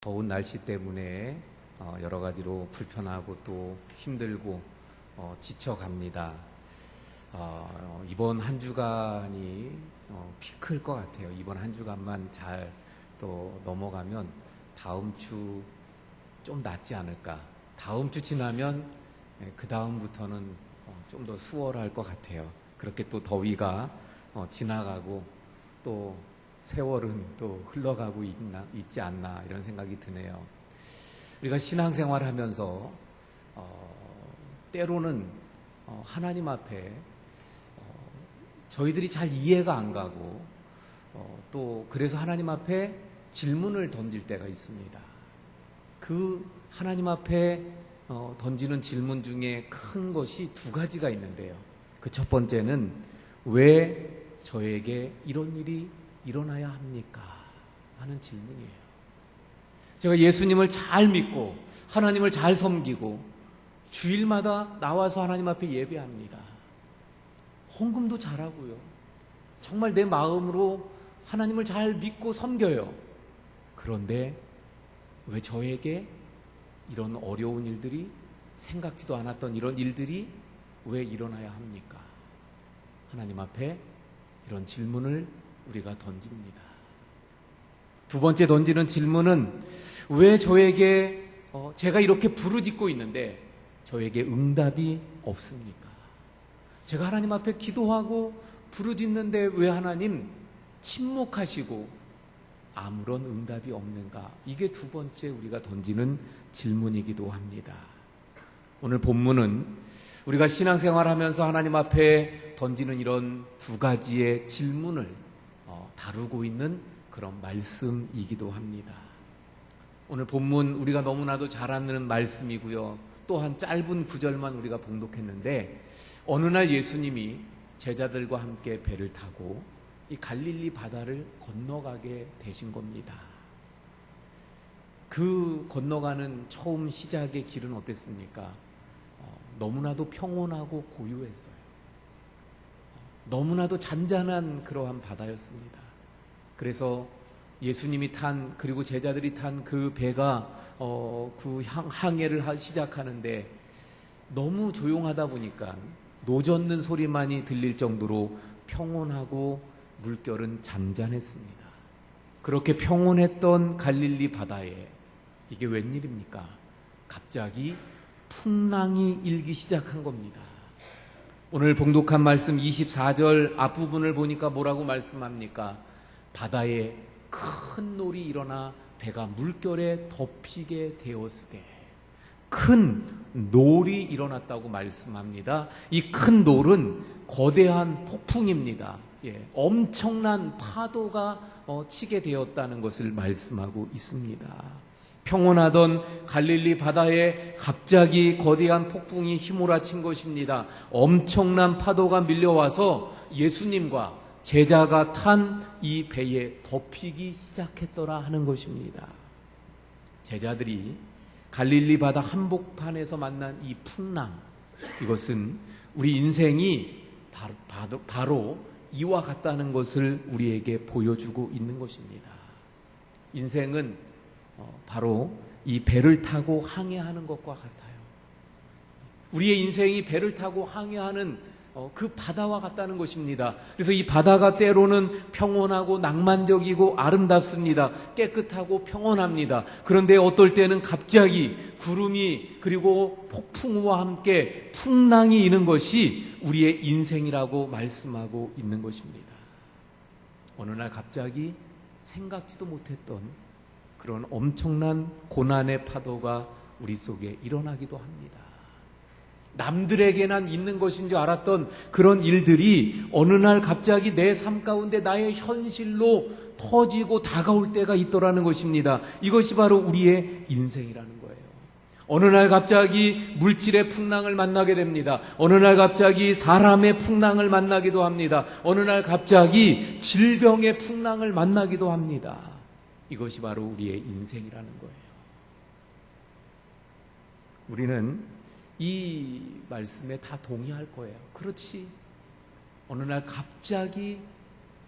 더운 날씨 때문에 여러 가지로 불편하고 또 힘들고 지쳐갑니다. 이번 한 주간이 피크일 것 같아요. 이번 한 주간만 잘 또 넘어가면 다음 주 좀 낫지 않을까. 다음 주 지나면 그 다음부터는 좀 더 수월할 것 같아요. 그렇게 또 더위가 지나가고 또 세월은 또 흘러가고 있지 않나 이런 생각이 드네요. 우리가 신앙생활을 하면서 때로는 하나님 앞에 저희들이 잘 이해가 안 가고 또 그래서 하나님 앞에 질문을 던질 때가 있습니다. 그 하나님 앞에 던지는 질문 중에 큰 것이 두 가지가 있는데요. 그 첫 번째는 왜 저에게 이런 일이 일어나야 합니까? 하는 질문이에요. 제가 예수님을 잘 믿고 하나님을 잘 섬기고 주일마다 나와서 하나님 앞에 예배합니다. 헌금도 잘하고요. 정말 내 마음으로 하나님을 잘 믿고 섬겨요. 그런데 왜 저에게 이런 어려운 일들이, 생각지도 않았던 이런 일들이 왜 일어나야 합니까? 하나님 앞에 이런 질문을 우리가 던집니다. 두 번째 던지는 질문은 왜 저에게 제가 이렇게 부르짖고 있는데 저에게 응답이 없습니까? 제가 하나님 앞에 기도하고 부르짖는데 왜 하나님 침묵하시고 아무런 응답이 없는가? 이게 두 번째 우리가 던지는 질문이기도 합니다. 오늘 본문은 우리가 신앙생활하면서 하나님 앞에 던지는 이런 두 가지의 질문을 다루고 있는 그런 말씀이기도 합니다. 오늘 본문 우리가 너무나도 잘 아는 말씀이고요. 또한 짧은 구절만 우리가 봉독했는데 어느 날 예수님이 제자들과 함께 배를 타고 이 갈릴리 바다를 건너가게 되신 겁니다. 그 건너가는 처음 시작의 길은 어땠습니까? 너무나도 평온하고 고요했어요. 너무나도 잔잔한 그러한 바다였습니다. 그래서 예수님이 탄, 그리고 제자들이 탄 그 배가 그 항해를 시작하는데 너무 조용하다 보니까 노젓는 소리만이 들릴 정도로 평온하고 물결은 잔잔했습니다. 그렇게 평온했던 갈릴리 바다에 이게 웬일입니까? 갑자기 풍랑이 일기 시작한 겁니다. 오늘 봉독한 말씀 24절 앞부분을 보니까 뭐라고 말씀합니까? 바다에 큰 놀이 일어나 배가 물결에 덮이게 되었으되, 큰 놀이 일어났다고 말씀합니다. 이 큰 놀은 거대한 폭풍입니다. 엄청난 파도가 치게 되었다는 것을 말씀하고 있습니다. 평온하던 갈릴리 바다에 갑자기 거대한 폭풍이 휘몰아친 것입니다. 엄청난 파도가 밀려와서 예수님과 제자가 탄 이 배에 덮이기 시작했더라 하는 것입니다. 제자들이 갈릴리 바다 한복판에서 만난 이 풍랑, 이것은 우리 인생이 바로 이와 같다는 것을 우리에게 보여주고 있는 것입니다. 인생은 바로 이 배를 타고 항해하는 것과 같아요. 우리의 인생이 배를 타고 항해하는 그 바다와 같다는 것입니다. 그래서 이 바다가 때로는 평온하고 낭만적이고 아름답습니다. 깨끗하고 평온합니다. 그런데 어떨 때는 갑자기 구름이 그리고 폭풍우와 함께 풍랑이 이는 것이 우리의 인생이라고 말씀하고 있는 것입니다. 어느 날 갑자기 생각지도 못했던 그런 엄청난 고난의 파도가 우리 속에 일어나기도 합니다. 남들에게만 있는 것인 줄 알았던 그런 일들이 어느 날 갑자기 내 삶 가운데 나의 현실로 터지고 다가올 때가 있더라는 것입니다. 이것이 바로 우리의 인생이라는 거예요. 어느 날 갑자기 물질의 풍랑을 만나게 됩니다. 어느 날 갑자기 사람의 풍랑을 만나기도 합니다. 어느 날 갑자기 질병의 풍랑을 만나기도 합니다. 이것이 바로 우리의 인생이라는 거예요. 우리는 이 말씀에 다 동의할 거예요. 그렇지. 어느 날 갑자기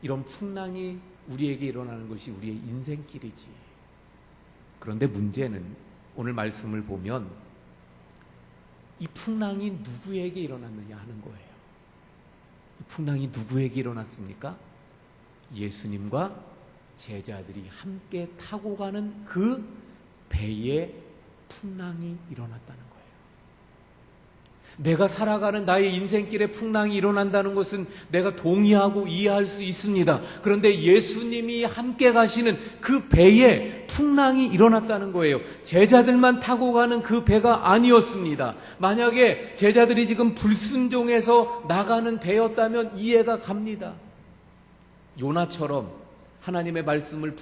이런 풍랑이 우리에게 일어나는 것이 우리의 인생길이지. 그런데 문제는 오늘 말씀을 보면 이 풍랑이 누구에게 일어났느냐 하는 거예요. 이 풍랑이 누구에게 일어났습니까? 예수님과 제자들이 함께 타고 가는 그 배에 풍랑이 일어났다는 거예요. 내가 살아가는 나의 인생길에 풍랑이 일어난다는 것은 내가 동의하고 이해할 수 있습니다. 그런데 예수님이 함께 가시는 그 배에 풍랑이 일어났다는 거예요. 제자들만 타고 가는 그 배가 아니었습니다. 만약에 제자들이 지금 불순종해서 나가는 배였다면 이해가 갑니다. 요나처럼 하나님의 말씀을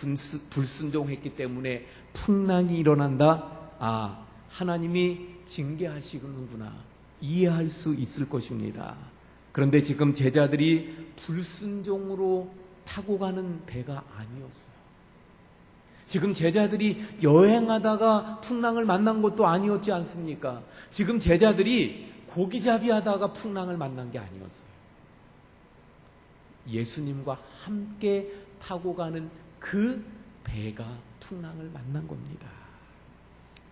불순종했기 때문에 풍랑이 일어난다. 아, 하나님이 징계하시는구나. 이해할 수 있을 것입니다. 그런데 지금 제자들이 불순종으로 타고 가는 배가 아니었어요. 지금 제자들이 여행하다가 풍랑을 만난 것도 아니었지 않습니까? 지금 제자들이 고기잡이 하다가 풍랑을 만난 게 아니었어요. 예수님과 함께 타고 가는 그 배가 풍랑을 만난 겁니다.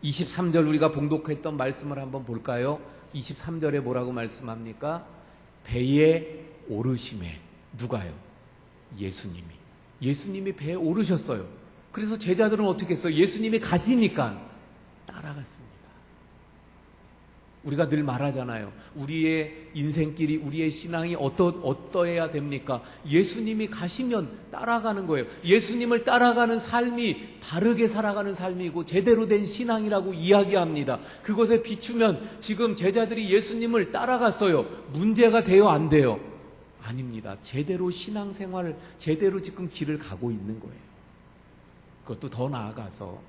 23절 우리가 봉독했던 말씀을 한번 볼까요? 23절에 뭐라고 말씀합니까? 배에 오르심에 누가요? 예수님이 배에 오르셨어요. 그래서 제자들은 어떻게 했어요? 예수님이 가시니까 따라갔습니다. 우리가 늘 말하잖아요. 우리의 인생길이, 우리의 신앙이 어떠해야 됩니까? 예수님이 가시면 따라가는 거예요. 예수님을 따라가는 삶이 바르게 살아가는 삶이고 제대로 된 신앙이라고 이야기합니다. 그것에 비추면 지금 제자들이 예수님을 따라갔어요. 문제가 돼요? 안 돼요? 아닙니다. 제대로 신앙생활을, 제대로 지금 길을 가고 있는 거예요. 그것도 더 나아가서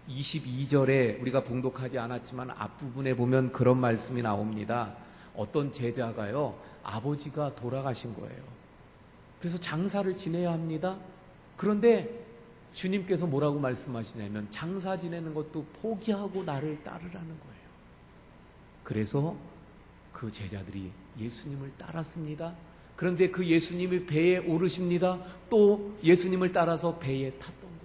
22절에 우리가 봉독하지 않았지만 앞부분에 보면 그런 말씀이 나옵니다. 어떤 제자가요, 아버지가 돌아가신 거예요. 그래서 장사를 지내야 합니다. 그런데 주님께서 뭐라고 말씀하시냐면 장사 지내는 것도 포기하고 나를 따르라는 거예요. 그래서 그 제자들이 예수님을 따랐습니다. 그런데 그 예수님이 배에 오르십니다. 또 예수님을 따라서 배에 탔던 거예요.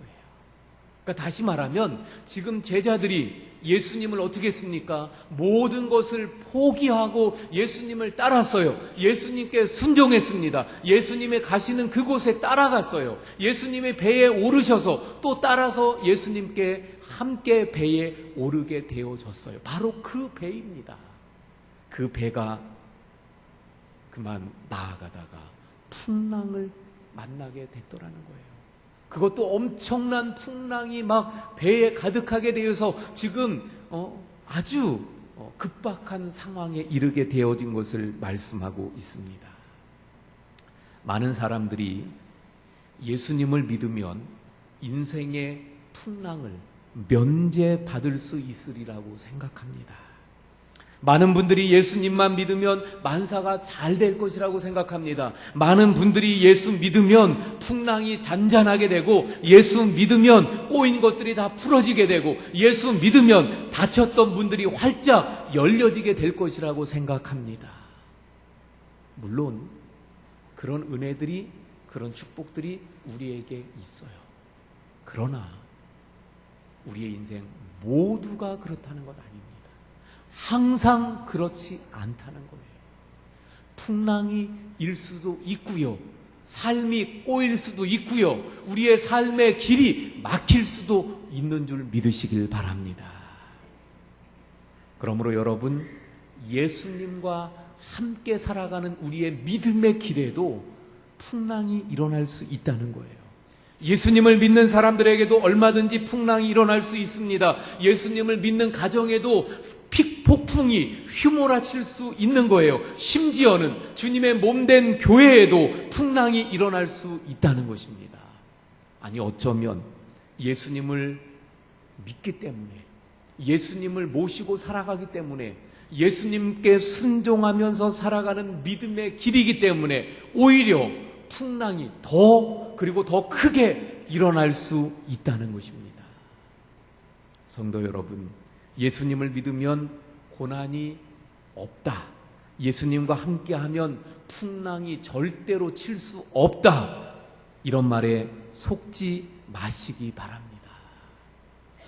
그러니까 다시 말하면 지금 제자들이 예수님을 어떻게 했습니까? 모든 것을 포기하고 예수님을 따랐어요. 예수님께 순종했습니다. 예수님의 가시는 그곳에 따라갔어요. 예수님의 배에 오르셔서 또 따라서 예수님께 함께 배에 오르게 되어졌어요. 바로 그 배입니다. 그 배가 그만 나아가다가 풍랑을 만나게 됐더라는 거예요. 그것도 엄청난 풍랑이 막 배에 가득하게 되어서 지금 아주 급박한 상황에 이르게 되어진 것을 말씀하고 있습니다. 많은 사람들이 예수님을 믿으면 인생의 풍랑을 면제받을 수 있으리라고 생각합니다. 많은 분들이 예수님만 믿으면 만사가 잘 될 것이라고 생각합니다. 많은 분들이 예수 믿으면 풍랑이 잔잔하게 되고, 예수 믿으면 꼬인 것들이 다 풀어지게 되고, 예수 믿으면 닫혔던 분들이 활짝 열려지게 될 것이라고 생각합니다. 물론 그런 은혜들이, 그런 축복들이 우리에게 있어요. 그러나 우리의 인생 모두가 그렇다는 것 아닙니다. 항상 그렇지 않다는 거예요. 풍랑이 일 수도 있고요, 삶이 꼬일 수도 있고요, 우리의 삶의 길이 막힐 수도 있는 줄 믿으시길 바랍니다. 그러므로 여러분, 예수님과 함께 살아가는 우리의 믿음의 길에도 풍랑이 일어날 수 있다는 거예요. 예수님을 믿는 사람들에게도 얼마든지 풍랑이 일어날 수 있습니다. 예수님을 믿는 가정에도 폭풍이 휘몰아칠 수 있는 거예요. 심지어는 주님의 몸된 교회에도 풍랑이 일어날 수 있다는 것입니다. 아니, 어쩌면 예수님을 믿기 때문에, 예수님을 모시고 살아가기 때문에, 예수님께 순종하면서 살아가는 믿음의 길이기 때문에 오히려 풍랑이 그리고 더 크게 일어날 수 있다는 것입니다. 성도 여러분, 예수님을 믿으면 고난이 없다, 예수님과 함께하면 풍랑이 절대로 칠 수 없다, 이런 말에 속지 마시기 바랍니다.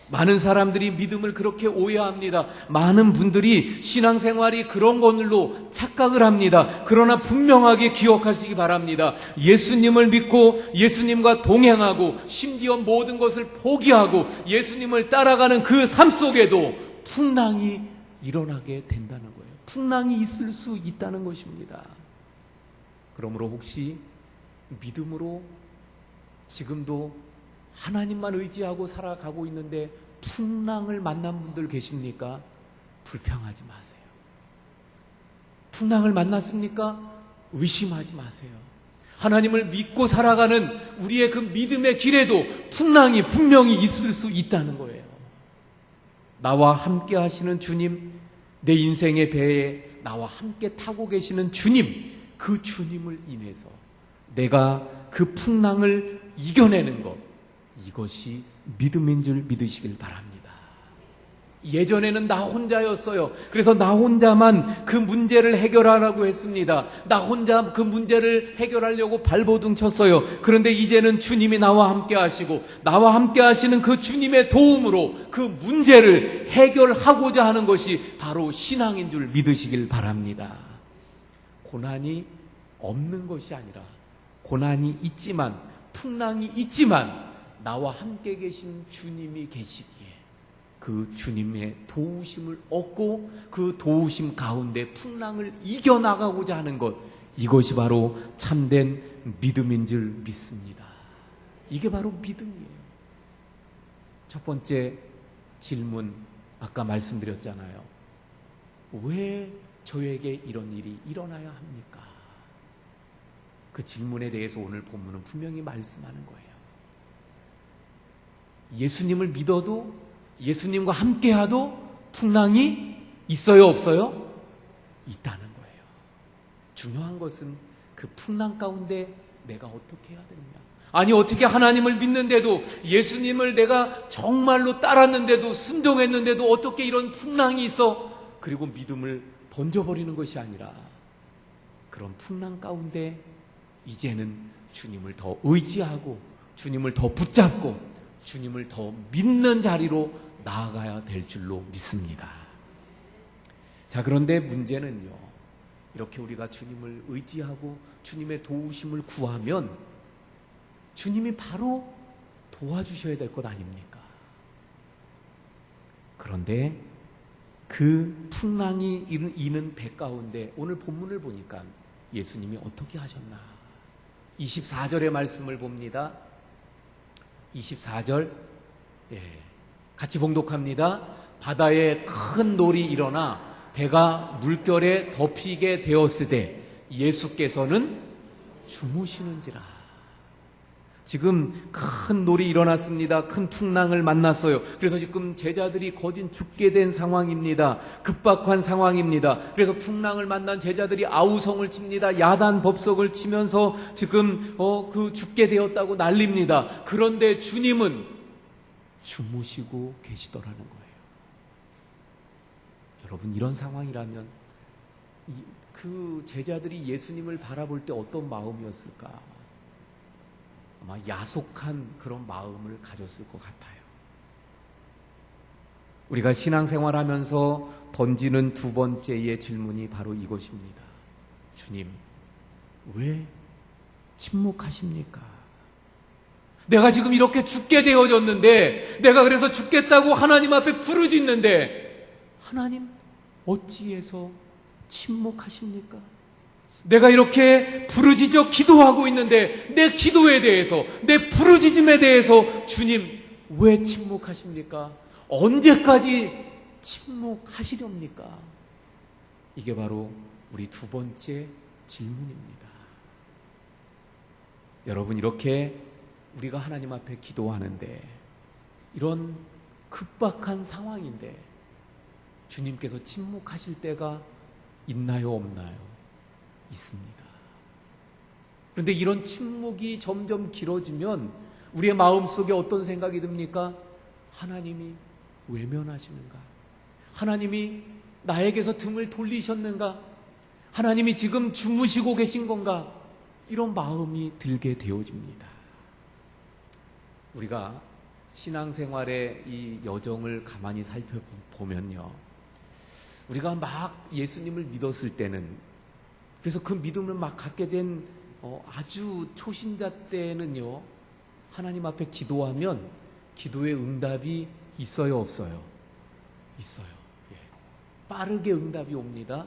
많은 사람들이 믿음을 그렇게 오해합니다. 많은 분들이 신앙생활이 그런 걸로 착각을 합니다. 그러나 분명하게 기억하시기 바랍니다. 예수님을 믿고 예수님과 동행하고 심지어 모든 것을 포기하고 예수님을 따라가는 그 삶 속에도 풍랑이 일어나게 된다는 거예요. 풍랑이 있을 수 있다는 것입니다. 그러므로 혹시 믿음으로 지금도 하나님만 의지하고 살아가고 있는데 풍랑을 만난 분들 계십니까? 불평하지 마세요. 풍랑을 만났습니까? 의심하지 마세요. 하나님을 믿고 살아가는 우리의 그 믿음의 길에도 풍랑이 분명히 있을 수 있다는 거예요. 나와 함께 하시는 주님, 내 인생의 배에 나와 함께 타고 계시는 주님, 그 주님을 인해서 내가 그 풍랑을 이겨내는 것, 이것이 믿음인 줄 믿으시길 바랍니다. 예전에는 나 혼자였어요. 그래서 나 혼자만 그 문제를 해결하라고 했습니다. 나 혼자 그 문제를 해결하려고 발버둥 쳤어요. 그런데 이제는 주님이 나와 함께 하시고 나와 함께 하시는 그 주님의 도움으로 그 문제를 해결하고자 하는 것이 바로 신앙인 줄 믿으시길 바랍니다. 고난이 없는 것이 아니라 고난이 있지만, 풍랑이 있지만 나와 함께 계신 주님이 계시기에 그 주님의 도우심을 얻고 그 도우심 가운데 풍랑을 이겨나가고자 하는 것, 이것이 바로 참된 믿음인 줄 믿습니다. 이게 바로 믿음이에요. 첫 번째 질문, 아까 말씀드렸잖아요. 왜 저에게 이런 일이 일어나야 합니까? 그 질문에 대해서 오늘 본문은 분명히 말씀하는 거예요. 예수님을 믿어도, 예수님과 함께하도 풍랑이 있어요, 없어요? 있다는 거예요. 중요한 것은 그 풍랑 가운데 내가 어떻게 해야 되느냐. 아니, 어떻게 하나님을 믿는데도, 예수님을 내가 정말로 따랐는데도, 순종했는데도 어떻게 이런 풍랑이 있어? 그리고 믿음을 던져버리는 것이 아니라 그런 풍랑 가운데 이제는 주님을 더 의지하고 주님을 더 붙잡고 주님을 더 믿는 자리로 나아가야 될 줄로 믿습니다. 자, 그런데 문제는요, 이렇게 우리가 주님을 의지하고 주님의 도우심을 구하면 주님이 바로 도와주셔야 될 것 아닙니까? 그런데 그 풍랑이 이는 배 가운데 오늘 본문을 보니까 예수님이 어떻게 하셨나? 24절의 말씀을 봅니다. 24절, 같이 봉독합니다. 바다에 큰 놀이 일어나 배가 물결에 덮이게 되었으되 예수께서는 주무시는지라. 지금 큰 놀이 일어났습니다. 큰 풍랑을 만났어요. 그래서 지금 제자들이 거진 죽게 된 상황입니다. 급박한 상황입니다. 그래서 풍랑을 만난 제자들이 아우성을 칩니다. 야단 법석을 치면서 지금 그 죽게 되었다고 난립니다. 그런데 주님은 주무시고 계시더라는 거예요. 여러분, 이런 상황이라면 그 제자들이 예수님을 바라볼 때 어떤 마음이었을까? 아마 야속한 그런 마음을 가졌을 것 같아요. 우리가 신앙생활하면서 던지는 두 번째의 질문이 바로 이것입니다. 주님, 왜 침묵하십니까? 내가 지금 이렇게 죽게 되어졌는데, 내가 그래서 죽겠다고 하나님 앞에 부르짖는데 하나님 어찌해서 침묵하십니까? 내가 이렇게 부르짖어 기도하고 있는데 내 기도에 대해서, 내 부르짖음에 대해서 주님 왜 침묵하십니까? 언제까지 침묵하시렵니까? 이게 바로 우리 두 번째 질문입니다. 여러분, 이렇게 우리가 하나님 앞에 기도하는데, 이런 급박한 상황인데 주님께서 침묵하실 때가 있나요, 없나요? 있습니다. 그런데 이런 침묵이 점점 길어지면 우리의 마음속에 어떤 생각이 듭니까? 하나님이 외면하시는가? 하나님이 나에게서 등을 돌리셨는가? 하나님이 지금 주무시고 계신 건가? 이런 마음이 들게 되어집니다. 우리가 신앙생활의 이 여정을 가만히 살펴보면요, 우리가 막 예수님을 믿었을 때는, 그래서 그 믿음을 막 갖게 된 아주 초신자 때는요, 하나님 앞에 기도하면 기도의 응답이 있어요, 없어요? 있어요. 예. 빠르게 응답이 옵니다.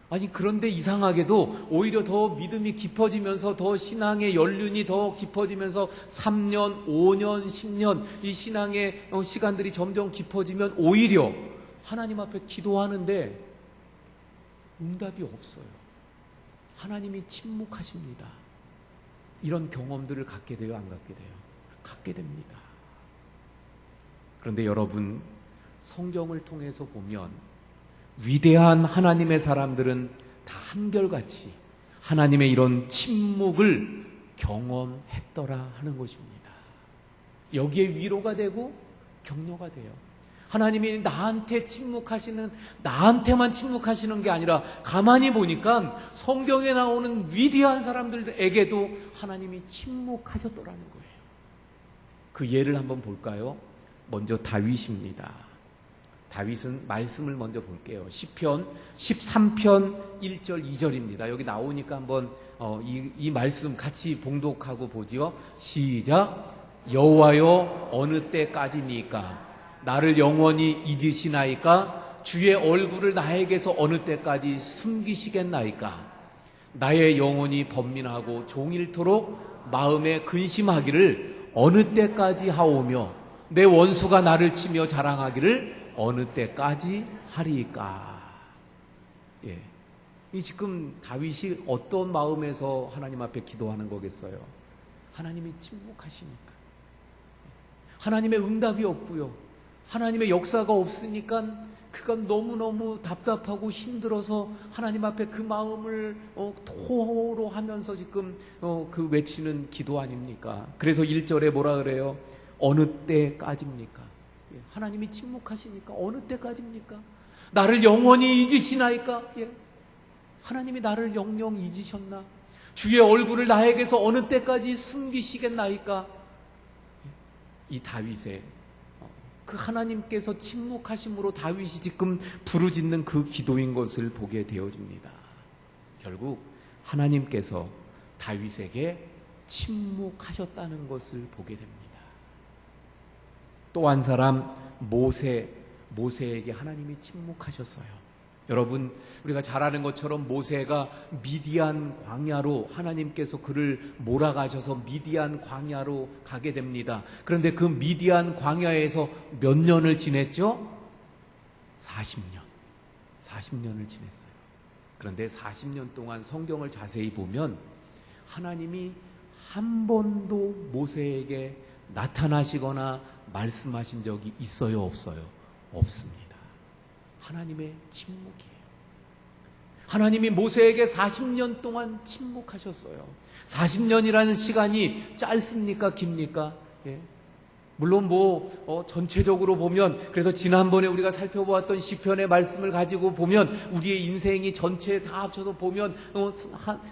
아니, 그런데 이상하게도 오히려 더 믿음이 깊어지면서, 더 신앙의 연륜이 더 깊어지면서 3년, 5년, 10년 이 신앙의 시간들이 점점 깊어지면 오히려 하나님 앞에 기도하는데 응답이 없어요. 하나님이 침묵하십니다. 이런 경험들을 갖게 돼요, 안 갖게 돼요? 갖게 됩니다. 그런데 여러분, 성경을 통해서 보면 위대한 하나님의 사람들은 다 한결같이 하나님의 이런 침묵을 경험했더라 하는 것입니다. 여기에 위로가 되고 격려가 돼요. 하나님이 나한테만 침묵하시는 게 아니라 가만히 보니까 성경에 나오는 위대한 사람들에게도 하나님이 침묵하셨더라는 거예요. 그 예를 한번 볼까요? 먼저 다윗입니다. 다윗은 말씀을 먼저 볼게요. 시편 13편 1절 2절입니다. 여기 나오니까 한번 이 말씀 같이 봉독하고 보지요. 시작. 여호와여, 어느 때까지니까 나를 영원히 잊으시나이까? 주의 얼굴을 나에게서 어느 때까지 숨기시겠나이까? 나의 영혼이 번민하고 종일토록 마음에 근심하기를 어느 때까지 하오며 내 원수가 나를 치며 자랑하기를 어느 때까지 하리까? 예. 이 지금 다윗이 어떤 마음에서 하나님 앞에 기도하는 거겠어요? 하나님이 침묵하시니까. 하나님의 응답이 없고요. 하나님의 역사가 없으니까 그건 너무너무 답답하고 힘들어서 하나님 앞에 그 마음을 토로하면서 지금 그 외치는 기도 아닙니까? 그래서 1절에 뭐라 그래요? 어느 때까지입니까? 하나님이 침묵하시니까 어느 때까지입니까? 나를 영원히 잊으시나이까? 예. 하나님이 나를 영영 잊으셨나? 주의 얼굴을 나에게서 어느 때까지 숨기시겠나이까? 이 다윗의 그 하나님께서 침묵하심으로 다윗이 지금 부르짖는 그 기도인 것을 보게 되어집니다. 결국 하나님께서 다윗에게 침묵하셨다는 것을 보게 됩니다. 또 한 사람 모세에게 하나님이 침묵하셨어요. 여러분, 우리가 잘 아는 것처럼 모세가 미디안 광야로 하나님께서 그를 몰아가셔서 미디안 광야로 가게 됩니다. 그런데 그 미디안 광야에서 몇 년을 지냈죠? 40년을 지냈어요. 그런데 40년 동안 성경을 자세히 보면 하나님이 한 번도 모세에게 나타나시거나 말씀하신 적이 있어요, 없어요? 없습니다. 하나님의 침묵이에요. 하나님이 모세에게 40년 동안 침묵하셨어요. 40년이라는 시간이 짧습니까? 깁니까? 예. 물론 전체적으로 보면, 그래서 지난번에 우리가 살펴보았던 시편의 말씀을 가지고 보면 우리의 인생이 전체 다 합쳐서 보면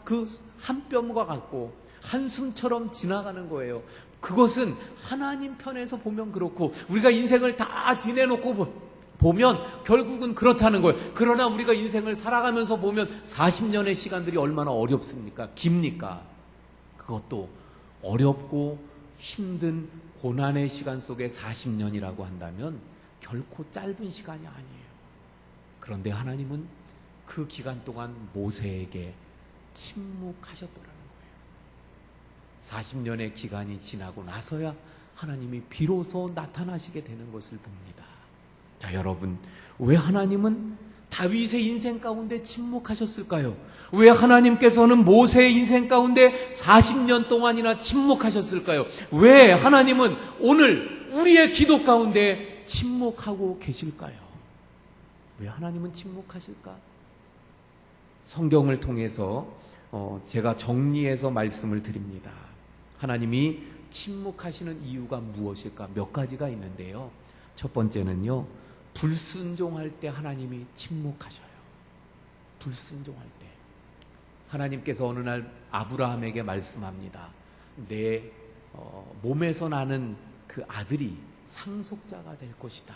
그 한 뼘과 같고 한숨처럼 지나가는 거예요. 그것은 하나님 편에서 보면 그렇고 우리가 인생을 다 지내놓고 보면 결국은 그렇다는 거예요. 그러나 우리가 인생을 살아가면서 보면 40년의 시간들이 얼마나 어렵습니까? 깁니까? 그것도 어렵고 힘든 고난의 시간 속에 40년이라고 한다면 결코 짧은 시간이 아니에요. 그런데 하나님은 그 기간 동안 모세에게 침묵하셨더라는 거예요. 40년의 기간이 지나고 나서야 하나님이 비로소 나타나시게 되는 것을 봅니다. 자, 여러분, 왜 하나님은 다윗의 인생 가운데 침묵하셨을까요? 왜 하나님께서는 모세의 인생 가운데 40년 동안이나 침묵하셨을까요? 왜 하나님은 오늘 우리의 기도 가운데 침묵하고 계실까요? 왜 하나님은 침묵하실까? 성경을 통해서 제가 정리해서 말씀을 드립니다. 하나님이 침묵하시는 이유가 무엇일까? 몇 가지가 있는데요. 첫 번째는요, 불순종할 때 하나님이 침묵하셔요. 불순종할 때 하나님께서 어느 날 아브라함에게 말씀합니다. 내 몸에서 나는 그 아들이 상속자가 될 것이다.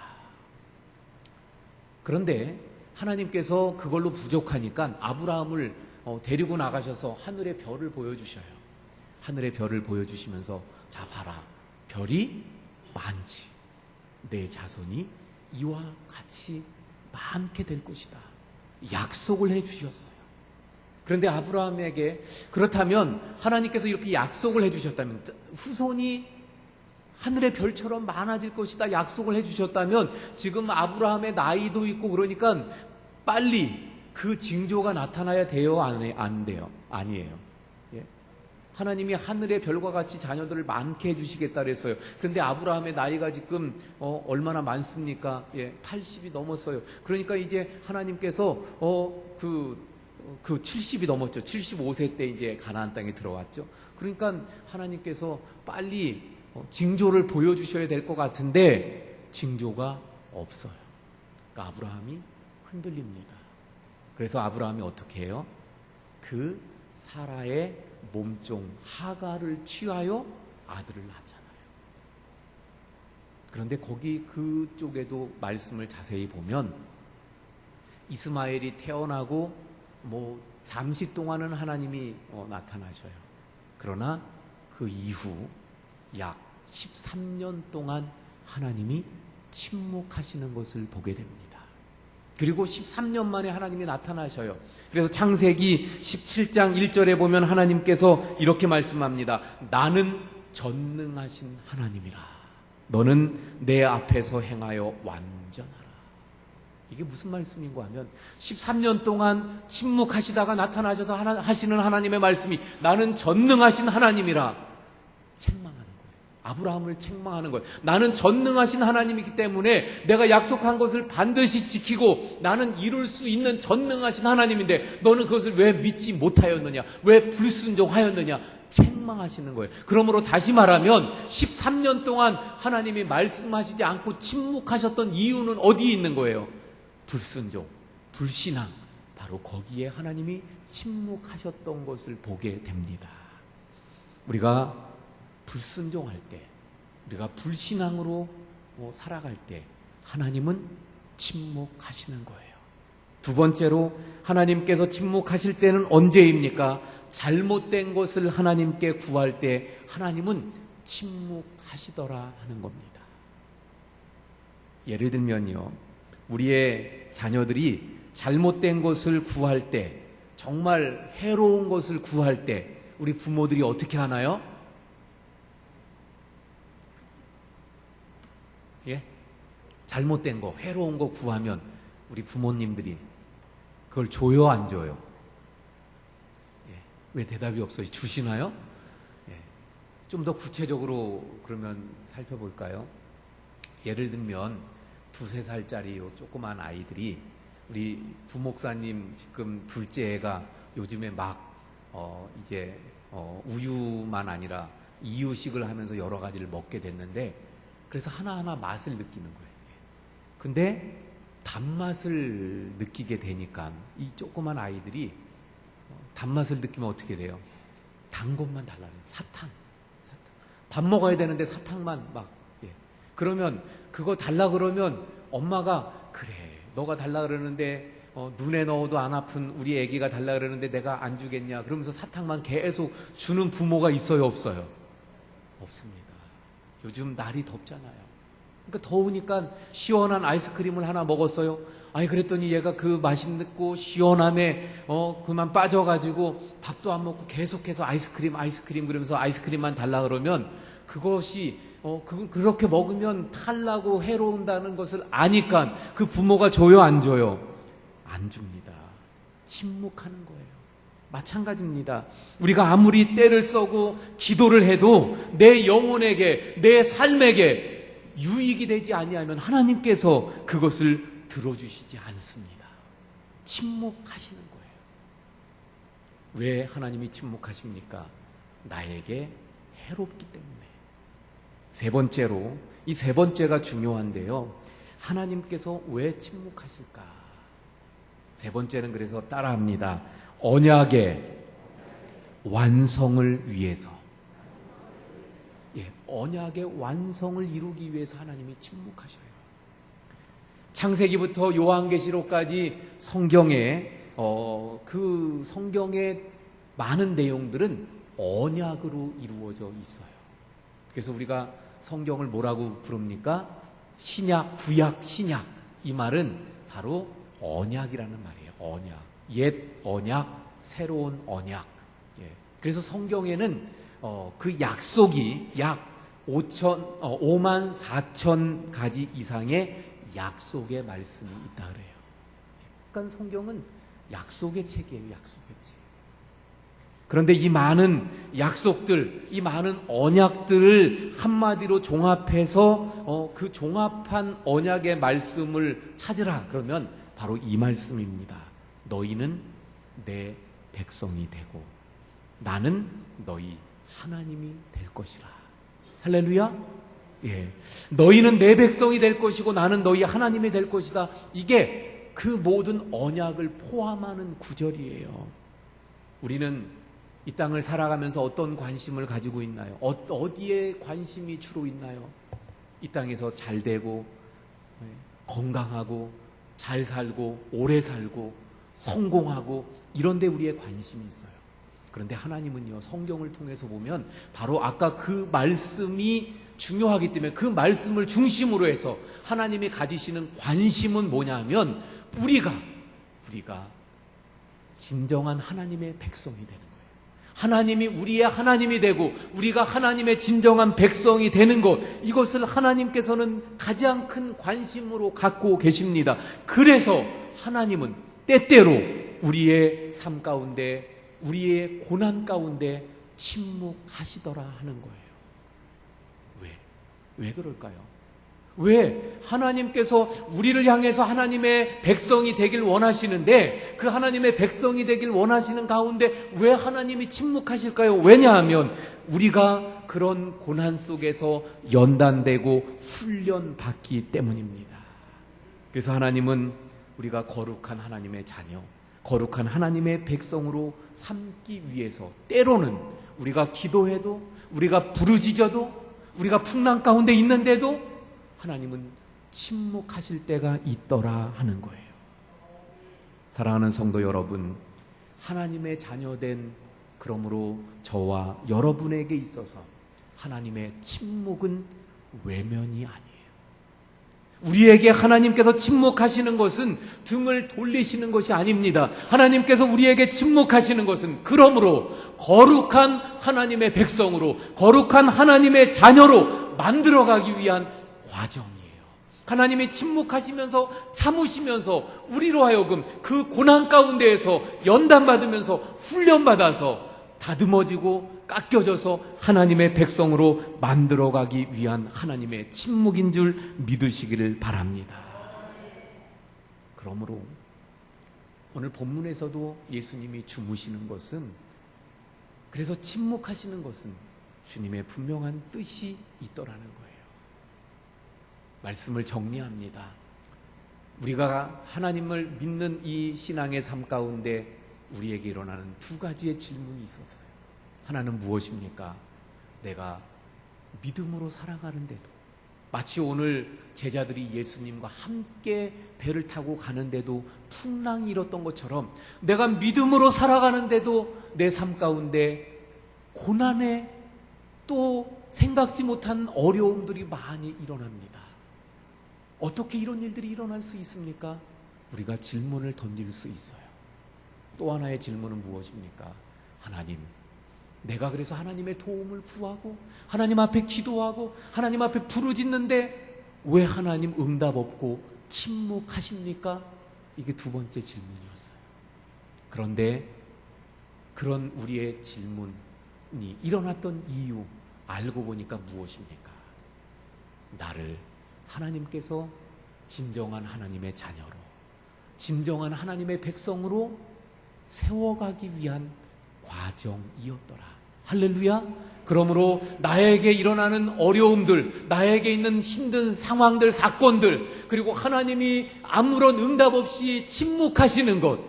그런데 하나님께서 그걸로 부족하니까 아브라함을 데리고 나가셔서 하늘의 별을 보여주셔요. 하늘의 별을 보여주시면서 자 봐라, 별이 많지. 내 자손이 이와 같이 많게 될 것이다. 약속을 해주셨어요. 그런데 아브라함에게 그렇다면 하나님께서 이렇게 약속을 해주셨다면, 후손이 하늘의 별처럼 많아질 것이다 약속을 해주셨다면, 지금 아브라함의 나이도 있고 그러니까 빨리 그 징조가 나타나야 돼요? 안 돼요? 아니에요. 예? 하나님이 하늘의 별과 같이 자녀들을 많게 해주시겠다 그랬어요. 그런데 아브라함의 나이가 지금 얼마나 많습니까? 80이 넘었어요. 그러니까 이제 하나님께서 그 70이 넘었죠. 75세 때 이제 가나안 땅에 들어왔죠. 그러니까 하나님께서 빨리 징조를 보여주셔야 될 것 같은데 징조가 없어요. 그러니까 아브라함이 흔들립니다. 그래서 아브라함이 어떻게 해요? 그 사라의 몸종 하갈을 취하여 아들을 낳잖아요. 그런데 거기 그쪽에도 말씀을 자세히 보면 이스마엘이 태어나고 잠시 동안은 하나님이 나타나셔요. 그러나 그 이후 약 13년 동안 하나님이 침묵하시는 것을 보게 됩니다. 그리고 13년 만에 하나님이 나타나셔요. 그래서 창세기 17장 1절에 보면 하나님께서 이렇게 말씀합니다. 나는 전능하신 하나님이라. 너는 내 앞에서 행하여 완전하라. 이게 무슨 말씀인가 하면 13년 동안 침묵하시다가 나타나셔서 하시는 하나님의 말씀이 나는 전능하신 하나님이라. 책망하는 거예요. 아브라함을 책망하는 거예요. 나는 전능하신 하나님이기 때문에 내가 약속한 것을 반드시 지키고 나는 이룰 수 있는 전능하신 하나님인데 너는 그것을 왜 믿지 못하였느냐? 왜 불순종하였느냐? 책망하시는 거예요. 그러므로 다시 말하면 13년 동안 하나님이 말씀하시지 않고 침묵하셨던 이유는 어디에 있는 거예요? 불순종, 불신앙. 바로 거기에 하나님이 침묵하셨던 것을 보게 됩니다. 우리가 불순종할 때, 우리가 불신앙으로 살아갈 때 하나님은 침묵하시는 거예요. 두 번째로 하나님께서 침묵하실 때는 언제입니까? 잘못된 것을 하나님께 구할 때 하나님은 침묵하시더라 하는 겁니다. 예를 들면요, 우리의 자녀들이 잘못된 것을 구할 때, 정말 해로운 것을 구할 때 우리 부모들이 어떻게 하나요? 잘못된 거, 해로운 거 구하면 우리 부모님들이 그걸 줘요, 안 줘요? 왜 대답이 없어요? 주시나요? 좀 더 구체적으로 그러면 살펴볼까요? 예를 들면 2-3살짜리 조그만 아이들이 우리 부목사님 지금 둘째 애가 요즘에 막 이제 우유만 아니라 이유식을 하면서 여러 가지를 먹게 됐는데, 그래서 하나하나 맛을 느끼는 거예요. 근데 단맛을 느끼게 되니까 이 조그만 아이들이 단맛을 느끼면 어떻게 돼요? 단 것만 달라요. 사탕. 밥 먹어야 되는데 사탕만 막. 그러면 그거 달라 그러면 엄마가 그래, 너가 달라 그러는데 눈에 넣어도 안 아픈 우리 애기가 달라 그러는데 내가 안 주겠냐 그러면서 사탕만 계속 주는 부모가 있어요, 없어요? 없습니다. 요즘 날이 덥잖아요. 그러니까 더우니까 시원한 아이스크림을 하나 먹었어요. 그랬더니 얘가 그 맛있고 시원함에 그만 빠져가지고 밥도 안 먹고 계속해서 아이스크림 그러면서 아이스크림만 달라 그러면 그것이 그렇게 먹으면 탈나고 해로운다는 것을 아니까 그 부모가 줘요, 안 줘요? 안 줍니다. 침묵하는 거예요. 마찬가지입니다. 우리가 아무리 때를 써고 기도를 해도 내 영혼에게, 내 삶에게 유익이 되지 아니하면 하나님께서 그것을 들어주시지 않습니다. 침묵하시는 거예요. 왜 하나님이 침묵하십니까? 나에게 해롭기 때문에. 세 번째로, 이 세 번째가 중요한데요, 하나님께서 왜 침묵하실까? 세 번째는 그래서 따라합니다. 언약의 완성을 위해서. 언약의 완성을 이루기 위해서 하나님이 침묵하셔요. 창세기부터 요한계시록까지 그 성경의 많은 내용들은 언약으로 이루어져 있어요. 그래서 우리가 성경을 뭐라고 부릅니까? 신약, 구약, 신약. 이 말은 바로 언약이라는 말이에요. 언약. 옛 언약, 새로운 언약. 그래서 성경에는 그 약속이 약 5만 4천 가지 이상의 약속의 말씀이 있다 그래요. 그러니까 성경은 약속의 책이에요. 약속의 책. 그런데 이 많은 약속들, 이 많은 언약들을 한마디로 종합해서 그 종합한 언약의 말씀을 찾으라. 그러면 바로 이 말씀입니다. 너희는 내 백성이 되고 나는 너희 하나님이 될 것이라. 할렐루야. 예. 너희는 내 백성이 될 것이고 나는 너희 하나님이 될 것이다. 이게 그 모든 언약을 포함하는 구절이에요. 우리는 이 땅을 살아가면서 어떤 관심을 가지고 있나요? 어디에 관심이 주로 있나요? 이 땅에서 잘 되고 건강하고 잘 살고 오래 살고 성공하고 이런 데 우리의 관심이 있어요. 그런데 하나님은요, 성경을 통해서 보면 바로 아까 그 말씀이 중요하기 때문에 그 말씀을 중심으로 해서 하나님이 가지시는 관심은 뭐냐면 우리가 진정한 하나님의 백성이 되는 거예요. 하나님이 우리의 하나님이 되고 우리가 하나님의 진정한 백성이 되는 것, 이것을 하나님께서는 가장 큰 관심으로 갖고 계십니다. 그래서 하나님은 때때로 우리의 삶 가운데, 우리의 고난 가운데 침묵하시더라 하는 거예요. 왜 그럴까요? 왜 하나님께서 우리를 향해서 하나님의 백성이 되길 원하시는데 그 하나님의 백성이 되길 원하시는 가운데 왜 하나님이 침묵하실까요? 왜냐하면 우리가 그런 고난 속에서 연단되고 훈련받기 때문입니다. 그래서 하나님은 우리가 거룩한 하나님의 자녀, 거룩한 하나님의 백성으로 삼기 위해서 때로는 우리가 기도해도, 우리가 부르짖어도, 우리가 풍랑 가운데 있는데도 하나님은 침묵하실 때가 있더라 하는 거예요. 사랑하는 성도 여러분, 하나님의 자녀된 그러므로 저와 여러분에게 있어서 하나님의 침묵은 외면이 아니에요. 우리에게 하나님께서 침묵하시는 것은 등을 돌리시는 것이 아닙니다. 하나님께서 우리에게 침묵하시는 것은 그러므로 거룩한 하나님의 백성으로, 거룩한 하나님의 자녀로 만들어가기 위한 과정이에요. 하나님이 침묵하시면서 참으시면서 우리로 하여금 그 고난 가운데에서 연단받으면서 훈련받아서 다듬어지고 깎여져서 하나님의 백성으로 만들어가기 위한 하나님의 침묵인 줄 믿으시기를 바랍니다. 그러므로 오늘 본문에서도 예수님이 주무시는 것은, 그래서 침묵하시는 것은 주님의 분명한 뜻이 있더라는 거예요. 말씀을 정리합니다. 우리가 하나님을 믿는 이 신앙의 삶 가운데 우리에게 일어나는 두 가지의 질문이 있어서요. 하나는 무엇입니까? 내가 믿음으로 살아가는데도, 마치 오늘 제자들이 예수님과 함께 배를 타고 가는데도 풍랑이 일었던 것처럼 내가 믿음으로 살아가는데도 내 삶 가운데 고난에 또 생각지 못한 어려움들이 많이 일어납니다. 어떻게 이런 일들이 일어날 수 있습니까? 우리가 질문을 던질 수 있어요. 또 하나의 질문은 무엇입니까? 하나님, 내가 그래서 하나님의 도움을 구하고 하나님 앞에 기도하고 하나님 앞에 부르짖는데 왜 하나님 응답 없고 침묵하십니까? 이게 두 번째 질문이었어요. 그런데 그런 우리의 질문이 일어났던 이유 알고 보니까 무엇입니까? 나를 하나님께서 진정한 하나님의 자녀로, 진정한 하나님의 백성으로 세워가기 위한 과정이었더라. 할렐루야. 그러므로 나에게 일어나는 어려움들, 나에게 있는 힘든 상황들, 사건들, 그리고 하나님이 아무런 응답 없이 침묵하시는 것,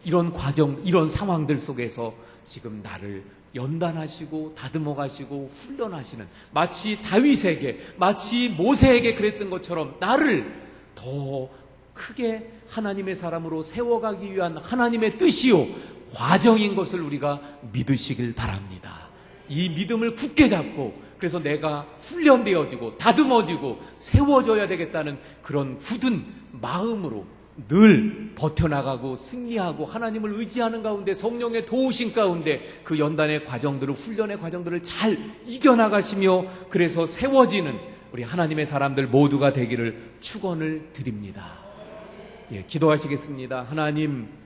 이런 과정, 이런 상황들 속에서 지금 나를 연단하시고 다듬어 가시고 훈련하시는, 마치 다윗에게, 마치 모세에게 그랬던 것처럼 나를 더 크게 하나님의 사람으로 세워가기 위한 하나님의 뜻이요 과정인 것을 우리가 믿으시길 바랍니다. 이 믿음을 굳게 잡고, 그래서 내가 훈련되어지고 다듬어지고 세워져야 되겠다는 그런 굳은 마음으로 늘 버텨나가고 승리하고 하나님을 의지하는 가운데, 성령의 도우심 가운데 그 연단의 과정들을, 훈련의 과정들을 잘 이겨나가시며 그래서 세워지는 우리 하나님의 사람들 모두가 되기를 축원을 드립니다. 예, 기도하시겠습니다. 하나님,